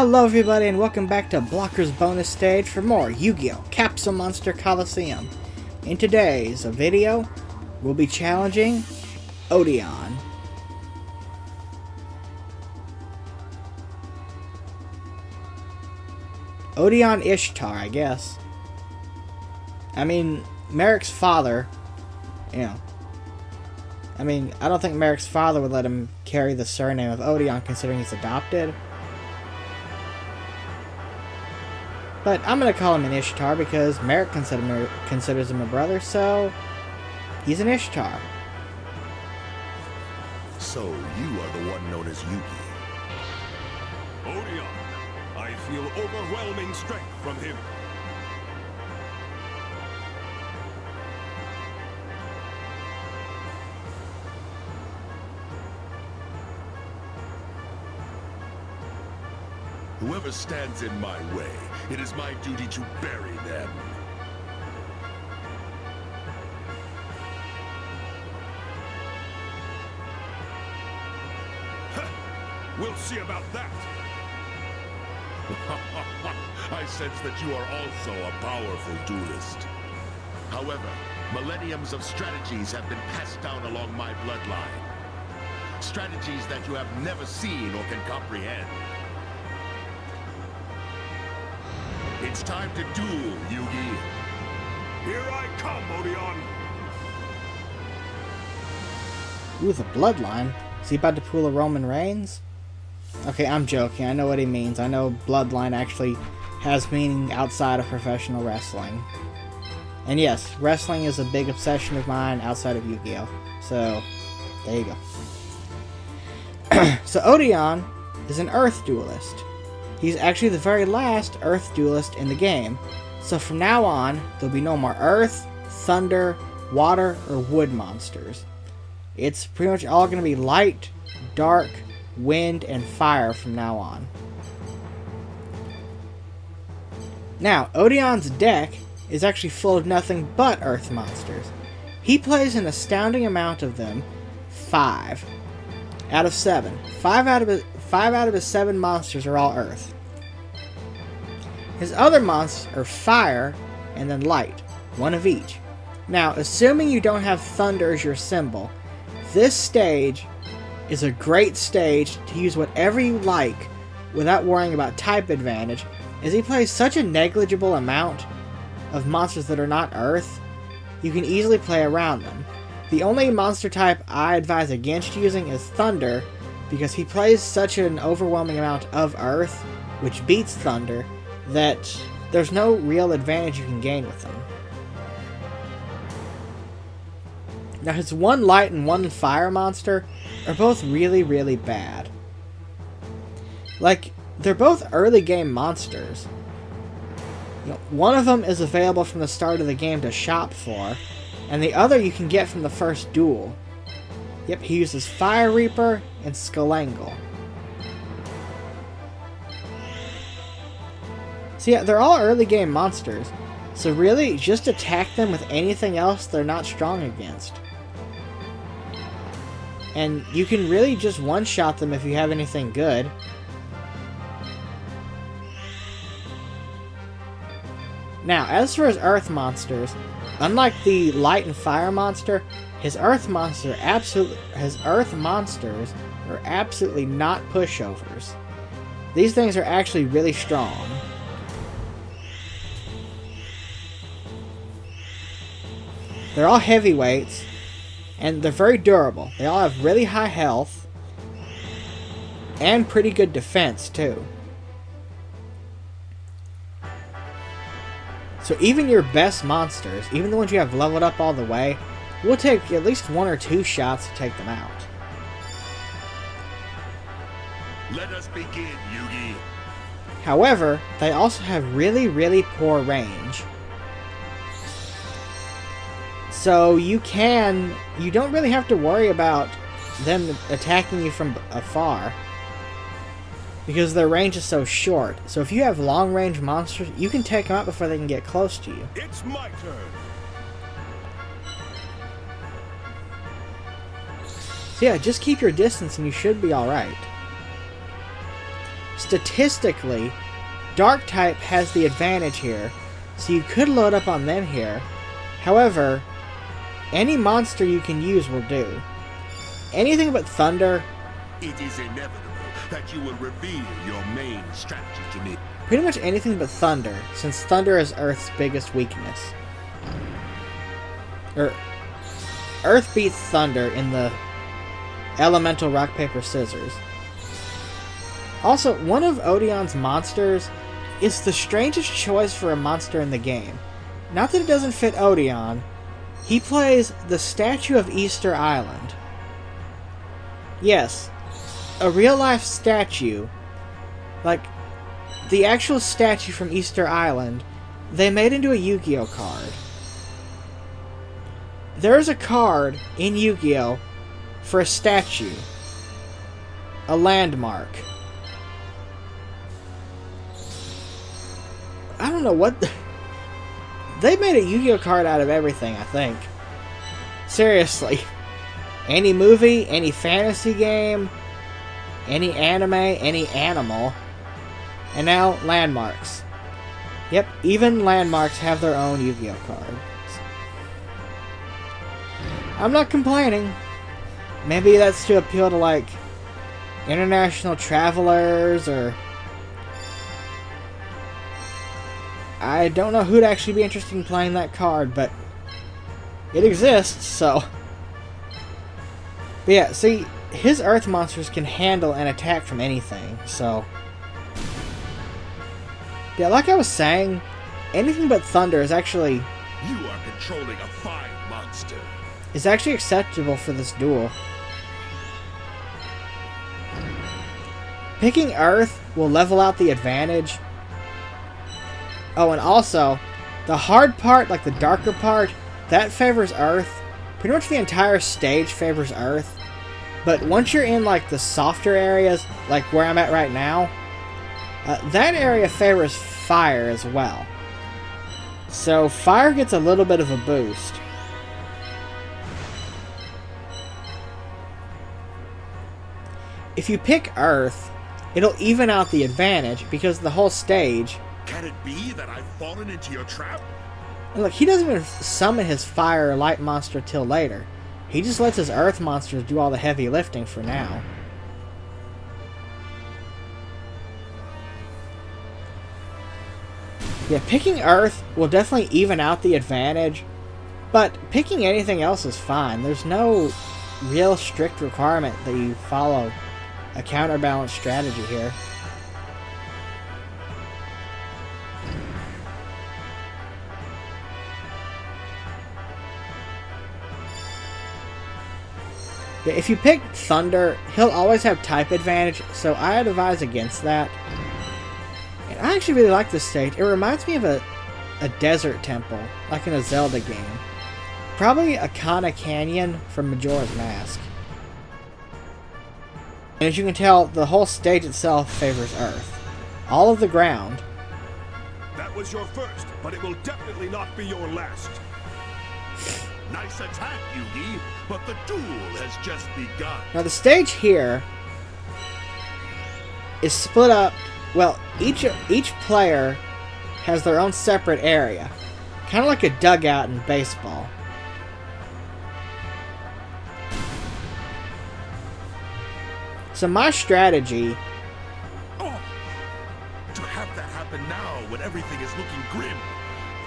Hello everybody and welcome back to Blocker's bonus stage for more Yu-Gi-Oh! Capsule Monster Coliseum. In today's video, we'll be challenging Odion. Odion Ishtar, I guess. I mean, Merrick's father, I don't think Merrick's father would let him carry the surname of Odion considering he's adopted. But I'm going to call him an Ishtar because Merrick considers him a brother, so he's an Ishtar. So you are the one known as Yugioh. Odion, I feel overwhelming strength from him. Whoever stands in my way, it is my duty to bury them. We'll see about that. I sense that you are also a powerful duelist. However, millenniums of strategies have been passed down along my bloodline. Strategies that you have never seen or can comprehend. It's time to duel, Yugi. Here I come, Odion. Ooh, the bloodline. Is he about to pull a Roman Reigns? Okay, I'm joking. I know what he means. I know bloodline actually has meaning outside of professional wrestling. And yes, wrestling is a big obsession of mine outside of Yu-Gi-Oh! So, there you go. So Odion is an Earth duelist. He's actually the very last Earth duelist in the game. So from now on, there'll be no more Earth, Thunder, Water, or Wood monsters. It's pretty much all going to be Light, Dark, Wind, and Fire from now on. Now, Odion's deck is actually full of nothing but Earth monsters. He plays an astounding amount of them, 5 out of 7. 5 out of his 7 monsters are all Earth. His other monsters are Fire and then Light, 1 of each. Now, assuming you don't have Thunder as your symbol, this stage is a great stage to use whatever you like without worrying about type advantage, as he plays such a negligible amount of monsters that are not Earth, you can easily play around them. The only monster type I advise against using is Thunder, because he plays such an overwhelming amount of Earth, which beats Thunder, that there's no real advantage you can gain with him. Now his 1 Light and 1 Fire monster are both really, really bad. Like, they're both early game monsters. One of them is available from the start of the game to shop for, and the other you can get from the first duel. Yep, he uses Fire Reaper and Skulangle. So yeah, they're all early game monsters, so really just attack them with anything else they're not strong against. And you can really just one-shot them if you have anything good. Now, as for his Earth monsters, unlike the Light and Fire monster, his Earth monsters are absolutely not pushovers. These things are actually really strong. They're all heavyweights, and they're very durable. They all have really high health, and pretty good defense, too. So even your best monsters, even the ones you have leveled up all the way, will take at least 1 or 2 shots to take them out. Let us begin, Yugi. However, they also have really, really poor range. So you don't really have to worry about them attacking you from afar, because their range is so short. So if you have long range monsters, you can take them out before they can get close to you. It's my turn. So yeah, just keep your distance and you should be alright. statistically, Dark type has the advantage here, so you could load up on them here. However, any monster you can use will do. Anything but Thunder, It is inevitable that you will reveal your main strategy to me. pretty much anything but Thunder, since Thunder is Earth's biggest weakness. Earth beats Thunder in the elemental rock, paper, scissors. Also, one of Odion's monsters is the strangest choice for a monster in the game. Not that it doesn't fit Odion, he plays the Statue of Easter Island. Yes, a real-life statue, like the actual statue from Easter Island, they made into a Yu-Gi-Oh card. There is a card in Yu-Gi-Oh for a statue, a landmark. I don't know what they made a Yu-Gi-Oh card out of everything, I think. Seriously. Any movie, any fantasy game, any anime, any animal, and now landmarks. Yep, even landmarks have their own Yu-Gi-Oh cards. I'm not complaining. Maybe that's to appeal to, like, international travelers, or I don't know who'd actually be interested in playing that card, but it exists, so. But yeah, see, his Earth monsters can handle an attack from anything, so. Yeah, like I was saying, anything but Thunder is actually You are controlling a fine monster. is actually acceptable for this duel. Picking Earth will level out the advantage. Oh, and also, the hard part, like the darker part, that favors Earth. Pretty much the entire stage favors Earth. But once you're in, like, the softer areas, like where I'm at right now, that area favors Fire as well. So, Fire gets a little bit of a boost. If you pick Earth, it'll even out the advantage because the whole stage. Can it be that I've fallen into your trap? And look, he doesn't even summon his fire or light monster till later. He just lets his earth monsters do all the heavy lifting for now. Yeah, picking Earth will definitely even out the advantage, but picking anything else is fine. There's no real strict requirement that you follow a counterbalance strategy here. Yeah, if you pick Thunder, he'll always have type advantage, so I advise against that. And I actually really like this stage. It reminds me of a desert temple, like in a Zelda game. Probably a Kana Canyon from Majora's Mask. And as you can tell, the whole stage itself favors Earth. All of the ground. That was your first, but it will definitely not be your last. Nice attack, Yugi, but the duel has just begun. Now the stage here is split up. Well, each player has their own separate area, kind of like a dugout in baseball. So my strategy. Oh, to have that happen now when everything is looking grim,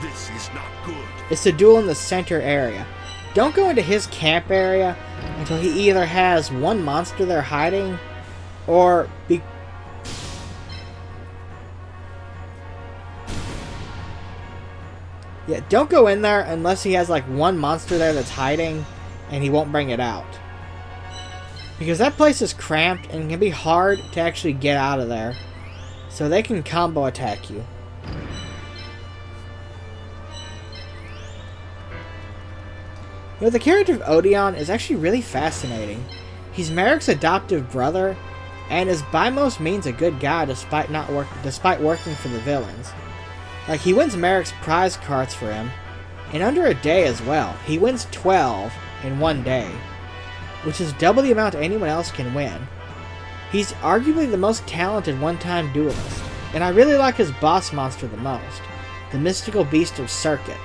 this is not good. Is to duel in the center area. Don't go into his camp area until he either has one monster there hiding, or yeah, don't go in there unless he has like one monster there that's hiding, and he won't bring it out. Because that place is cramped and can be hard to actually get out of there. So they can combo attack you. You know, the character of Odion is actually really fascinating. He's Merrick's adoptive brother, and is by most means a good guy despite working for the villains. Like, he wins Merrick's prize cards for him, in under a day as well. He wins 12 in one day, which is double the amount anyone else can win. He's arguably the most talented one-time duelist, and I really like his boss monster the most, the mystical beast of Circuit.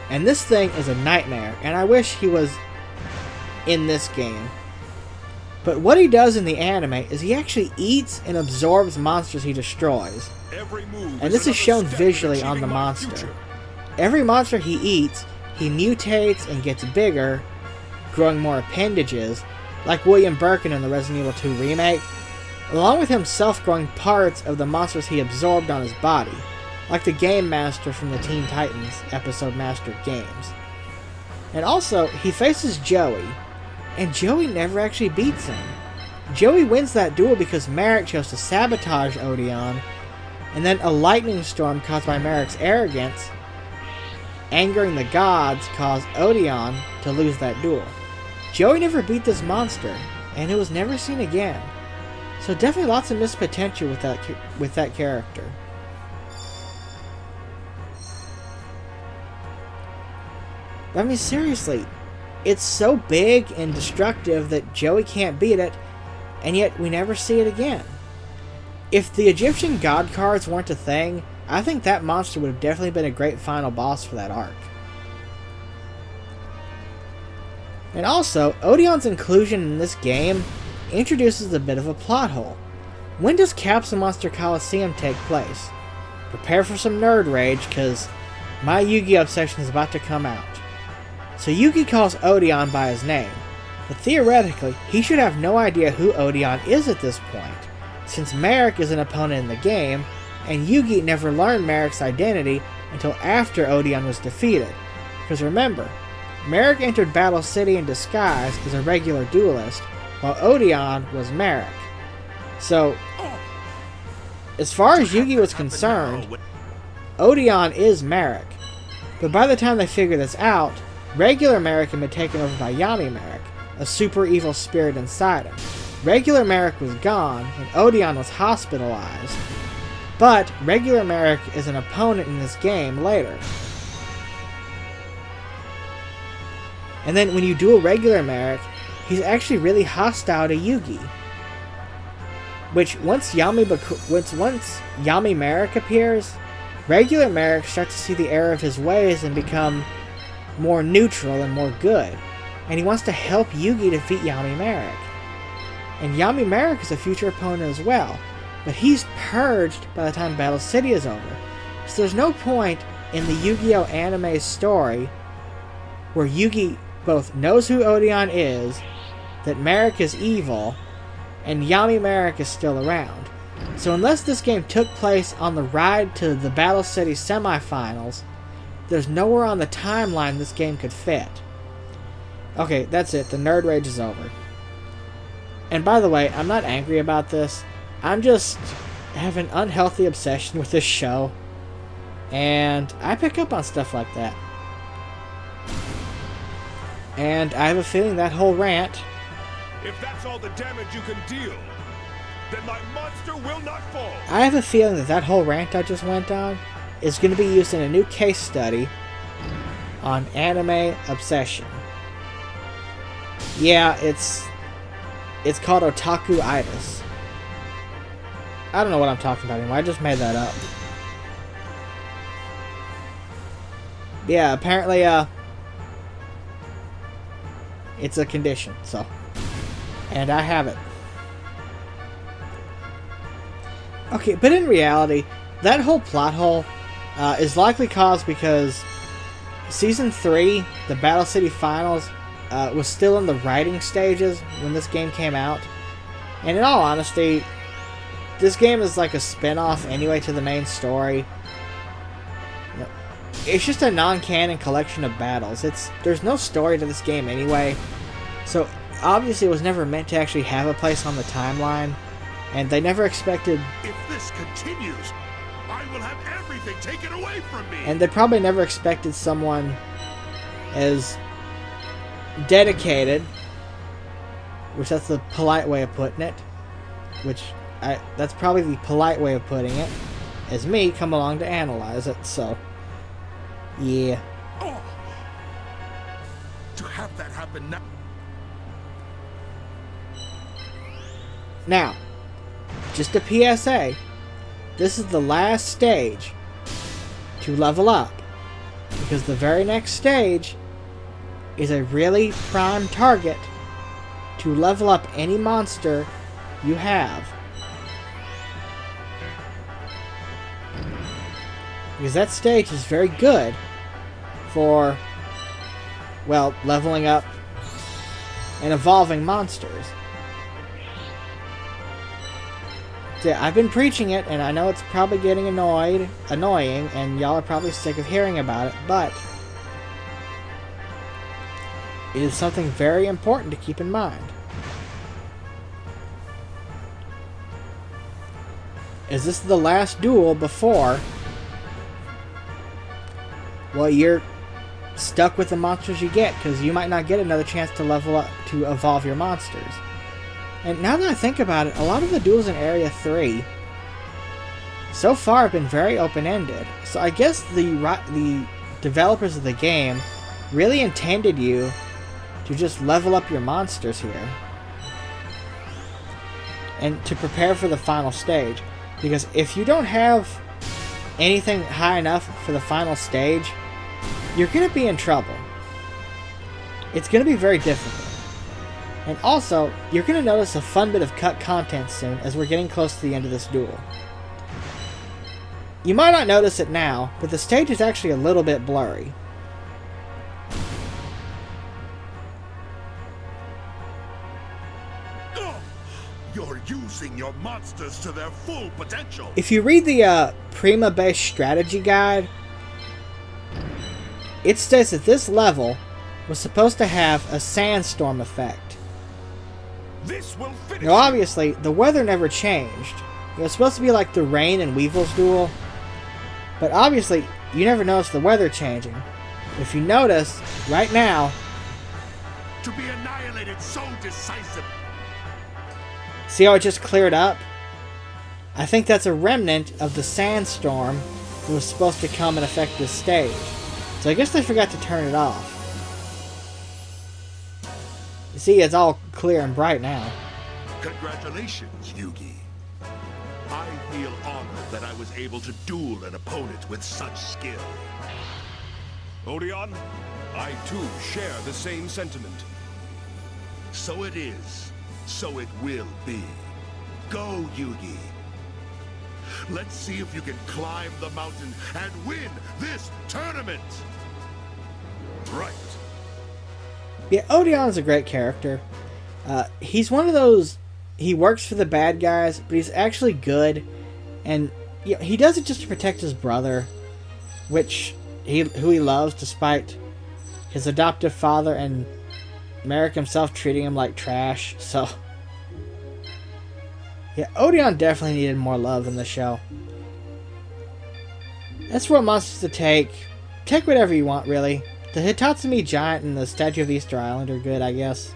And this thing is a nightmare, and I wish he was in this game. But what he does in the anime is he actually eats and absorbs monsters he destroys. And this is shown visually on the monster. Every monster he eats, he mutates and gets bigger, growing more appendages, like William Birkin in the Resident Evil 2 remake, along with himself growing parts of the monsters he absorbed on his body, like the Game Master from the Teen Titans episode Master of Games. And also, he faces Joey, and Joey never actually beats him. Joey wins that duel because Merrick chose to sabotage Odion, and then a lightning storm caused by Merrick's arrogance, angering the gods, caused Odion to lose that duel. Joey never beat this monster, and it was never seen again. So definitely lots of missed potential with that character. But I mean, seriously, it's so big and destructive that Joey can't beat it, and yet we never see it again. If the Egyptian god cards weren't a thing, I think that monster would have definitely been a great final boss for that arc. And also, Odion's inclusion in this game introduces a bit of a plot hole. When does Capsule Monster Coliseum take place? Prepare for some nerd rage, because my Yugioh obsession is about to come out. So Yugi calls Odion by his name, but theoretically, he should have no idea who Odion is at this point, since Merrick is an opponent in the game, and Yugi never learned Merrick's identity until after Odion was defeated. Because remember, Merrick entered Battle City in disguise as a regular duelist, while Odion was Merrick. So, as far as Yugi was concerned, Odion is Merrick. But by the time they figure this out, regular Merrick had been taken over by Yami Merrick, a super evil spirit inside him. Regular Merrick was gone, and Odion was hospitalized. But regular Merrick is an opponent in this game later. And then when you duel regular Merrick, he's actually really hostile to Yugi. Which, once Yami Merrick appears, regular Merrick starts to see the error of his ways and become more neutral and more good. And he wants to help Yugi defeat Yami Merrick. And Yami Merrick is a future opponent as well, but he's purged by the time Battle City is over. So there's no point in the Yu-Gi-Oh! Anime story where Yugi both knows who Odion is, that Merrick is evil, and Yami Merrick is still around. So unless this game took place on the ride to the Battle City semifinals, there's nowhere on the timeline this game could fit. Okay, that's it. The nerd rage is over. And by the way, I'm not angry about this. I'm just have an unhealthy obsession with this show. And I pick up on stuff like that. And I have a feeling that whole rant... If that's all the damage you can deal, then my monster will not fall. I have a feeling that whole rant I just went on is going to be used in a new case study on anime obsession. Yeah, it's called otaku-itis. I don't know what I'm talking about anymore. I just made that up. Yeah, apparently, it's a condition, so. And I have it. Okay, but in reality, that whole plot hole is likely caused because Season 3, the Battle City Finals, was still in the writing stages when this game came out. And in all honesty, this game is like a spin-off anyway to the main story. It's just a non-canon collection of battles. There's no story to this game anyway. So obviously it was never meant to actually have a place on the timeline. And they never expected... If this continues, I will have everything taken away from me! And they probably never expected someone as dedicated, which that's the polite way of putting it, that's probably the polite way of putting it, as me come along to analyze it, so... Yeah. Oh. To have that happen now... Now, just a PSA, this is the last stage to level up, because the very next stage is a really prime target to level up any monster you have. Because that stage is very good for, well, leveling up and evolving monsters. So I've been preaching it, and I know it's probably getting annoying, and y'all are probably sick of hearing about it, but it is something very important to keep in mind. Is this the last duel before, well, you're stuck with the monsters you get, because you might not get another chance to level up, to evolve your monsters. And now that I think about it, a lot of the duels in Area 3 so far have been very open-ended. So I guess the developers of the game really intended you to just level up your monsters here and to prepare for the final stage. Because if you don't have anything high enough for the final stage, you're going to be in trouble. It's going to be very difficult. And also, you're going to notice a fun bit of cut content soon as we're getting close to the end of this duel. You might not notice it now, but the stage is actually a little bit blurry. You're using your monsters to their full potential. If you read the Prima-based strategy guide, it states that this level was supposed to have a sandstorm effect. This will finish. Now, obviously, the weather never changed. It was supposed to be like the Rain and Weevil's duel, but obviously, you never noticed the weather changing. If you notice, right now, To be annihilated so decisive. see how it just cleared up? I think that's a remnant of the sandstorm that was supposed to come and affect this stage. So I guess they forgot to turn it off. You see, it's all clear and bright now. Congratulations, Yugi. I feel honored that I was able to duel an opponent with such skill. Odion, I too share the same sentiment. So it is. So it will be. Go, Yugi. Let's see if you can climb the mountain and win this tournament. Right. Yeah, Odion's a great character. He's one of those, he works for the bad guys, but he's actually good. And you know, he does it just to protect his brother, who he loves despite his adoptive father and Merrick himself treating him like trash. So, yeah, Odion definitely needed more love in the show. That's what monsters to take. Take whatever you want, really. The Hitatsumi Giant and the Statue of Easter Island are good, I guess.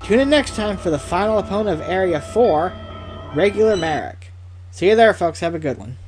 Tune in next time for the final opponent of Area 4, Regular Merrick. See you there, folks. Have a good one.